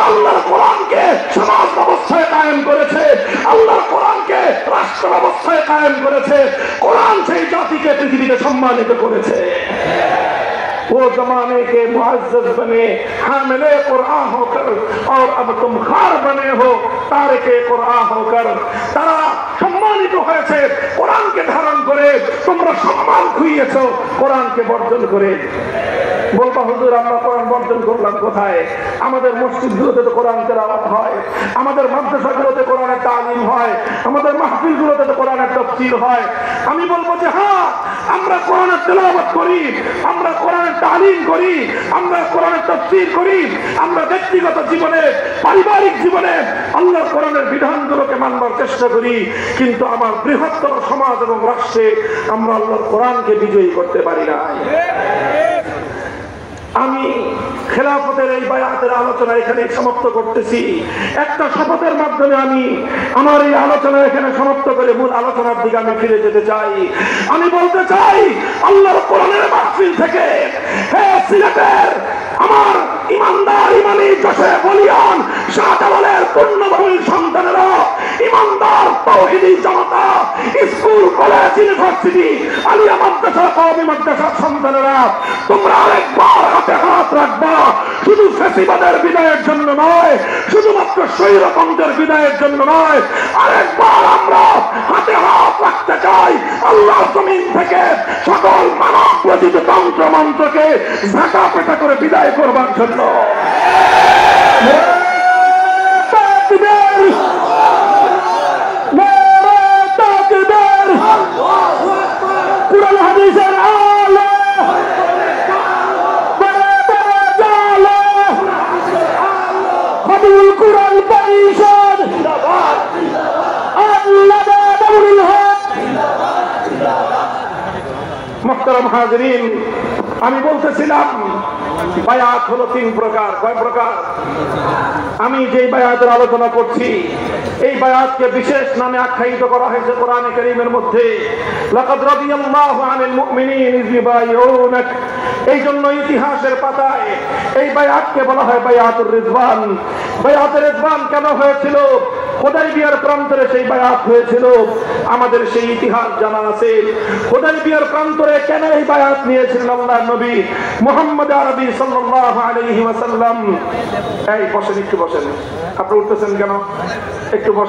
আল্লাহর কোরআনকে সমাজ ব্যবস্থায় কায়েম করেছে, আল্লাহর কোরআনকে রাষ্ট্র ব্যবস্থায় কায়েম করেছে। কোরআন সেই জাতিকে পৃথিবীতে সম্মানিত করেছে। वो जमाने के मुअज़्ज़ज़ बने हामिले कुरान होकर और अब तुम खार बने हो तारिके कुरान होकर। তারা সম্মানিত হয়েছে কোরআনকে ধারণ করে, তোমরা সম্মান খুইয়েছো কোরআনকে বর্জন করে। বলবা হুজুর আমরা কোরআন বর্জন করলাম কোথায়? আমাদের মসজিদগুলোতে তো কোরআন তেলাওয়াত হয়, আমাদের মাদ্রাসাগুলোতে কোরআনের তালিম হয়, আমাদের মাহফিলগুলোতে তো কোরআনের তাফসীর হয়। আমি বলবো যে হ্যাঁ, আমরা কোরআনের তেলাওয়াত করি, আমরা কোরআনের তালিম করি, আমরা কোরআনের তাফসীর করি, আমরা ব্যক্তিগত জীবনে পারিবারিক জীবনে আল্লাহর কোরআনের বিধানগুলোকে মানবার চেষ্টা করি, কিন্তু আমার বৃহত্তর সমাজ এবং রাষ্ট্রে আমরা আল্লাহর কোরআনকে বিজয়ী করতে পারি না। আমি খেলাফতের এই বায়াতের আলোচনা এখানে সমাপ্ত করতেছি। একটা শপথের মাধ্যমে আমি আমার এই আলোচনা এখানে সমাপ্ত করে মূল আলোচনার দিকে আমি ফিরে যেতে চাই। আমি বলতে চাই আল্লাহর কোরআনের মাহফিল থেকে, হে সিলেটের আমার ইমানদার ইমানি যশে বলিয়ান শাহজালালের পূর্ণভূমির সন্তানেরা, ইমানদার তাওহীদি জনতা, স্কুল কলেজ ইউনিভার্সিটি আলিয়া মাদ্রাসা কওমি মাদ্রাসার সন্তানেরা, তোমরা আরেকবার হাতে হাত রাখবা, শুধু ফ্যাসিবাদের বিদায়ের জন্য নয়, শুধুমাত্র স্বৈরতন্ত্রের বিদায়ের জন্য নয়, আরেকবার আমরা হাতে হাত রাখতে চাই আল্লাহ জমিন থেকে সকল মানব রচিত তন্ত্র মন্ত্রকে ঝাঁকা পেটা করে বিদায় করবার জন্য। মুহতারাম হাজিরিন, আমি বলতেছিলাম বায়াত হলো তিন প্রকার। কয় প্রকার? আমি যেই বায়াতের আলোচনা করছি এই বায়াতকে বিশেষ নামে আখ্যায়িত করা হয়েছে কোরআনে কারীমের মধ্যে, লাকাদ রাদিয়াল্লাহু আনিল মুমিনিন ইয ইউবাইউনাক। এই জন্য ইতিহাসের পাতায় এই বায়াতকে বলা হয় বায়াতুর রিদওয়ান। বায়াতুর রিদওয়ান কেন হয়েছিল? হুদাইবিয়ার প্রান্তরে সেই বায়াত হয়েছিল, আমাদের সেই ইতিহাস জানা আছে। হুদাইবিয়ার প্রান্তরে কেন এই বায়াত নিয়েছিলেন আল্লাহর নবী মুহাম্মদ আরবি সাল্লাল্লাহু আলাইহি ওয়াসাল্লাম? এই বসেন, একটু বসেন। আপনি উঠতেছেন কেন? একটু বসেন।